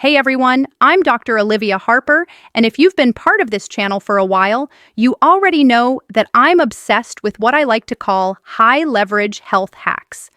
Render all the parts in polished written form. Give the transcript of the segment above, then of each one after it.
Hey everyone, I'm Dr. Olivia Harper, and if you've been part of this channel for a while, you already know that I'm obsessed with what I like to call high-leverage health hacks.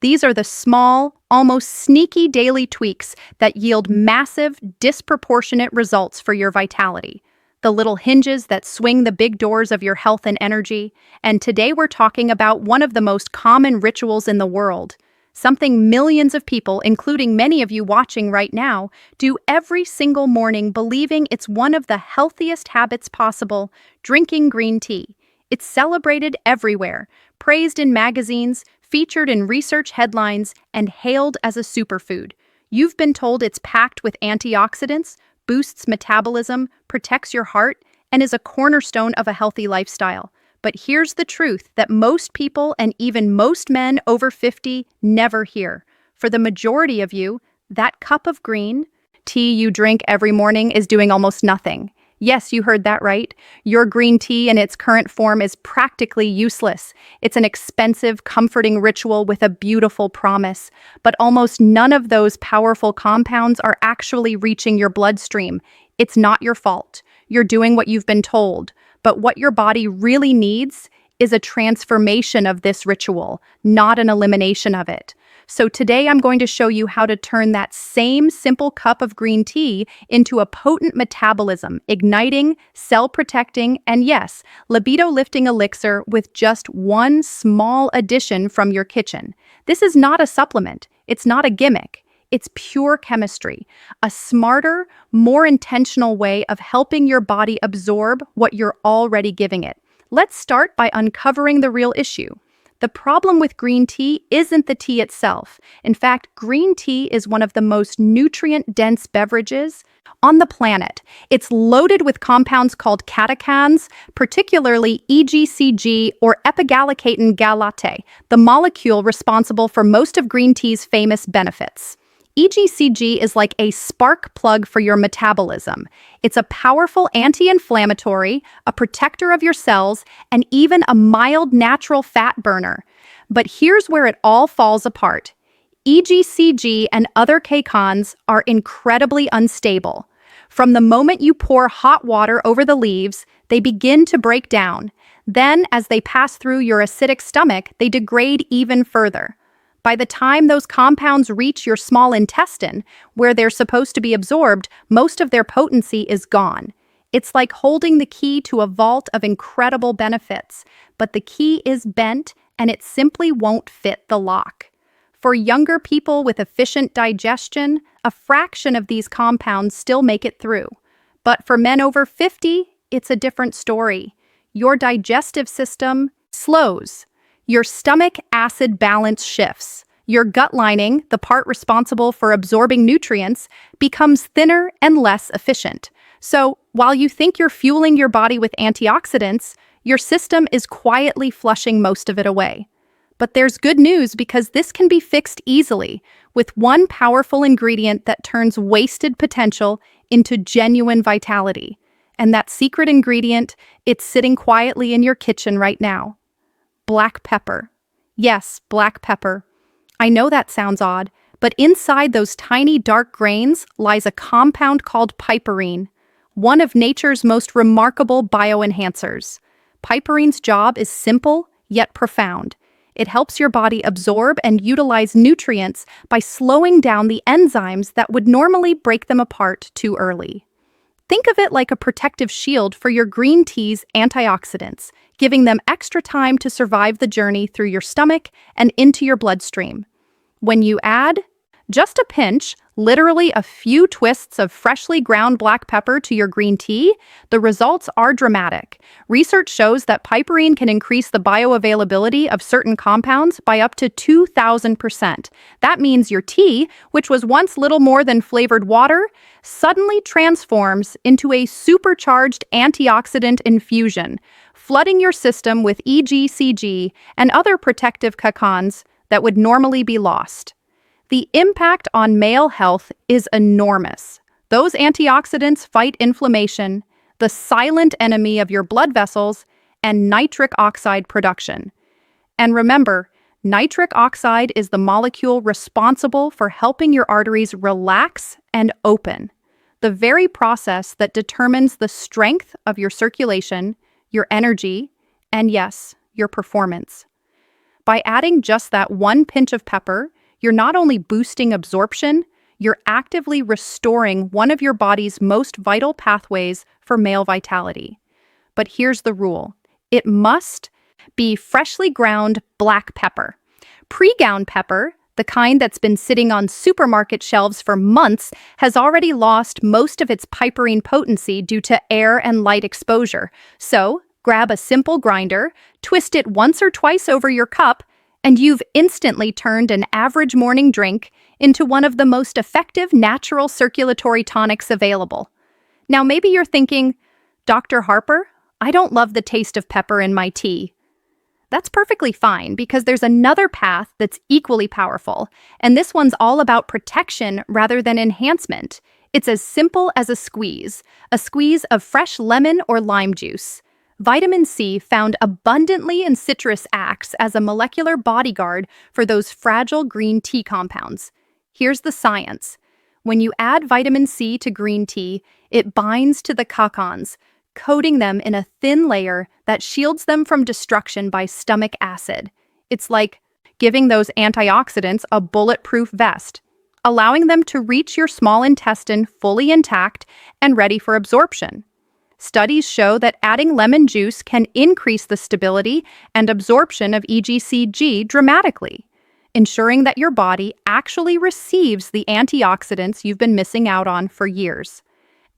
These are the small, almost sneaky daily tweaks that yield massive, disproportionate results for your vitality. The little hinges that swing the big doors of your health and energy. And today we're talking about one of the most common rituals in the world. Something millions of people, including many of you watching right now, do every single morning believing it's one of the healthiest habits possible: drinking green tea. It's celebrated everywhere, praised in magazines, featured in research headlines, and hailed as a superfood. You've been told it's packed with antioxidants, boosts metabolism, protects your heart, and is a cornerstone of a healthy lifestyle. But here's the truth that most people, and even most men over 50, never hear. For the majority of you, that cup of green tea you drink every morning is doing almost nothing. Yes, you heard that right. Your green tea in its current form is practically useless. It's an expensive, comforting ritual with a beautiful promise. But almost none of those powerful compounds are actually reaching your bloodstream. It's not your fault. You're doing what you've been told. But what your body really needs is a transformation of this ritual, not an elimination of it. So today I'm going to show you how to turn that same simple cup of green tea into a potent metabolism, igniting, cell-protecting, and yes, libido-lifting elixir with just one small addition from your kitchen. This is not a supplement. It's not a gimmick. It's pure chemistry, a smarter, more intentional way of helping your body absorb what you're already giving it. Let's start by uncovering the real issue. The problem with green tea isn't the tea itself. In fact, green tea is one of the most nutrient-dense beverages on the planet. It's loaded with compounds called catechins, particularly EGCG or epigallocatone gallate, the molecule responsible for most of green tea's famous benefits. EGCG is like a spark plug for your metabolism. It's a powerful anti-inflammatory, a protector of your cells, and even a mild natural fat burner. But here's where it all falls apart. EGCG and other catechins are incredibly unstable. From the moment you pour hot water over the leaves, they begin to break down. Then, as they pass through your acidic stomach, they degrade even further. By the time those compounds reach your small intestine, where they're supposed to be absorbed, most of their potency is gone. It's like holding the key to a vault of incredible benefits, but the key is bent and it simply won't fit the lock. For younger people with efficient digestion, a fraction of these compounds still make it through. But for men over 50, it's a different story. Your digestive system slows. Your stomach acid balance shifts. Your gut lining, the part responsible for absorbing nutrients, becomes thinner and less efficient. So, while you think you're fueling your body with antioxidants, your system is quietly flushing most of it away. But there's good news, because this can be fixed easily with one powerful ingredient that turns wasted potential into genuine vitality. And that secret ingredient, it's sitting quietly in your kitchen right now. Black pepper. Yes, black pepper. I know that sounds odd, but inside those tiny dark grains lies a compound called piperine, one of nature's most remarkable bioenhancers. Piperine's job is simple yet profound. It helps your body absorb and utilize nutrients by slowing down the enzymes that would normally break them apart too early. Think of it like a protective shield for your green tea's antioxidants, giving them extra time to survive the journey through your stomach and into your bloodstream. When you add just a pinch, literally a few twists of freshly ground black pepper to your green tea, the results are dramatic. Research shows that piperine can increase the bioavailability of certain compounds by up to 2,000%. That means your tea, which was once little more than flavored water, suddenly transforms into a supercharged antioxidant infusion, flooding your system with EGCG and other protective catechins that would normally be lost. The impact on male health is enormous. Those antioxidants fight inflammation, the silent enemy of your blood vessels, and nitric oxide production. And remember, Nitric oxide is the molecule responsible for helping your arteries relax and open, the very process that determines the strength of your circulation, your energy, and yes, your performance. By adding just that one pinch of pepper, you're not only boosting absorption, you're actively restoring one of your body's most vital pathways for male vitality. But here's the rule. It must be freshly ground black pepper. Pre-ground pepper, the kind that's been sitting on supermarket shelves for months, has already lost most of its piperine potency due to air and light exposure. So, grab a simple grinder, twist it once or twice over your cup, and you've instantly turned an average morning drink into one of the most effective natural circulatory tonics available. Now maybe you're thinking, Dr. Harper, I don't love the taste of pepper in my tea. That's perfectly fine because there's another path that's equally powerful, and this one's all about protection rather than enhancement. It's as simple as a squeeze of fresh lemon or lime juice. Vitamin C, found abundantly in citrus, acts as a molecular bodyguard for those fragile green tea compounds. Here's the science. When you add vitamin C to green tea, it binds to the cacons, coating them in a thin layer that shields them from destruction by stomach acid. It's like giving those antioxidants a bulletproof vest, allowing them to reach your small intestine fully intact and ready for absorption. Studies show that adding lemon juice can increase the stability and absorption of EGCG dramatically, ensuring that your body actually receives the antioxidants you've been missing out on for years.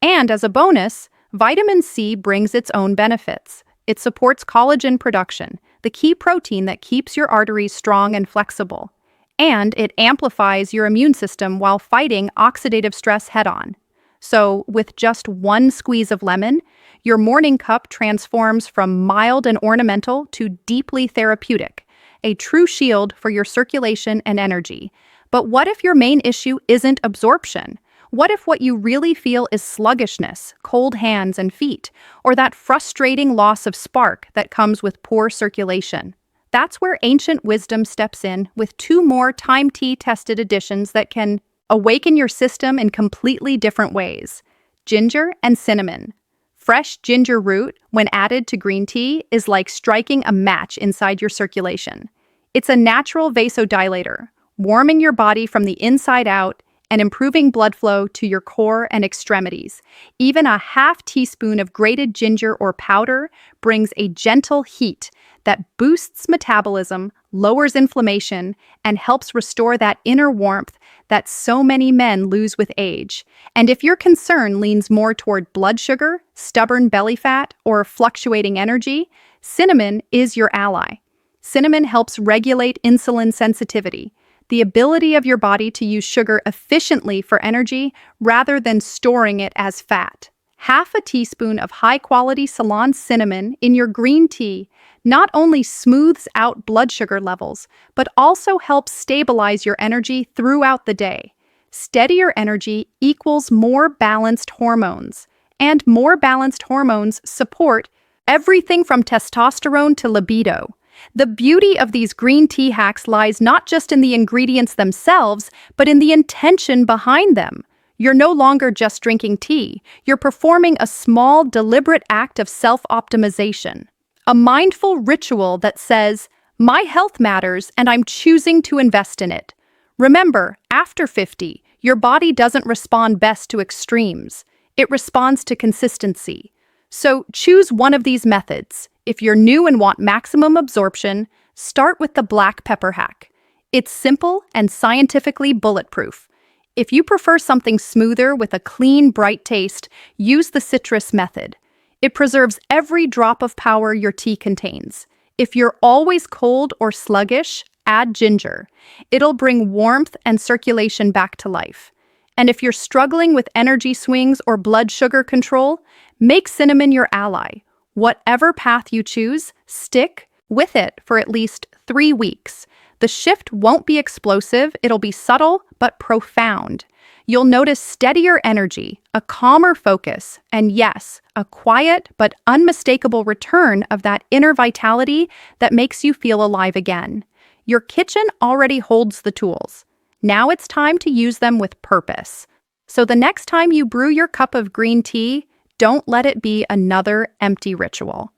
And as a bonus, vitamin C brings its own benefits. It supports collagen production, the key protein that keeps your arteries strong and flexible. And it amplifies your immune system while fighting oxidative stress head-on. So, with just one squeeze of lemon, your morning cup transforms from mild and ornamental to deeply therapeutic, a true shield for your circulation and energy. But what if your main issue isn't absorption? What if what you really feel is sluggishness, cold hands and feet, or that frustrating loss of spark that comes with poor circulation? That's where ancient wisdom steps in with two more time tea-tested additions that can awaken your system in completely different ways: ginger and cinnamon. Fresh ginger root, when added to green tea, is like striking a match inside your circulation. It's a natural vasodilator, warming your body from the inside out and improving blood flow to your core and extremities. Even a half teaspoon of grated ginger or powder brings a gentle heat that boosts metabolism, lowers inflammation, and helps restore that inner warmth that so many men lose with age. And if your concern leans more toward blood sugar, stubborn belly fat, or fluctuating energy, cinnamon is your ally. Cinnamon helps regulate insulin sensitivity, the ability of your body to use sugar efficiently for energy rather than storing it as fat. Half a teaspoon of high-quality Ceylon cinnamon in your green tea not only smooths out blood sugar levels, but also helps stabilize your energy throughout the day. Steadier energy equals more balanced hormones, and more balanced hormones support everything from testosterone to libido. The beauty of these green tea hacks lies not just in the ingredients themselves, but in the intention behind them. You're no longer just drinking tea. You're performing a small, deliberate act of self-optimization. A mindful ritual that says, my health matters and I'm choosing to invest in it. Remember, after 50, your body doesn't respond best to extremes. It responds to consistency. So choose one of these methods. If you're new and want maximum absorption, start with the black pepper hack. It's simple and scientifically bulletproof. If you prefer something smoother with a clean, bright taste, use the citrus method. It preserves every drop of power your tea contains. If you're always cold or sluggish, add ginger. It'll bring warmth and circulation back to life. And if you're struggling with energy swings or blood sugar control, make cinnamon your ally. Whatever path you choose, stick with it for at least 3 weeks. The shift won't be explosive, it'll be subtle but profound. You'll notice steadier energy, a calmer focus, and yes, a quiet but unmistakable return of that inner vitality that makes you feel alive again. Your kitchen already holds the tools. Now it's time to use them with purpose. So the next time you brew your cup of green tea, don't let it be another empty ritual.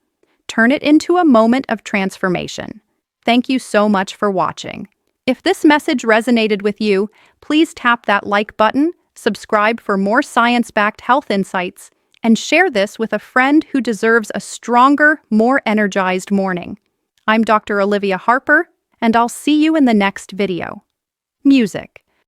Turn it into a moment of transformation. Thank you so much for watching. If this message resonated with you, please tap that like button, subscribe for more science-backed health insights, and share this with a friend who deserves a stronger, more energized morning. I'm Dr. Olivia Harper, and I'll see you in the next video. Music.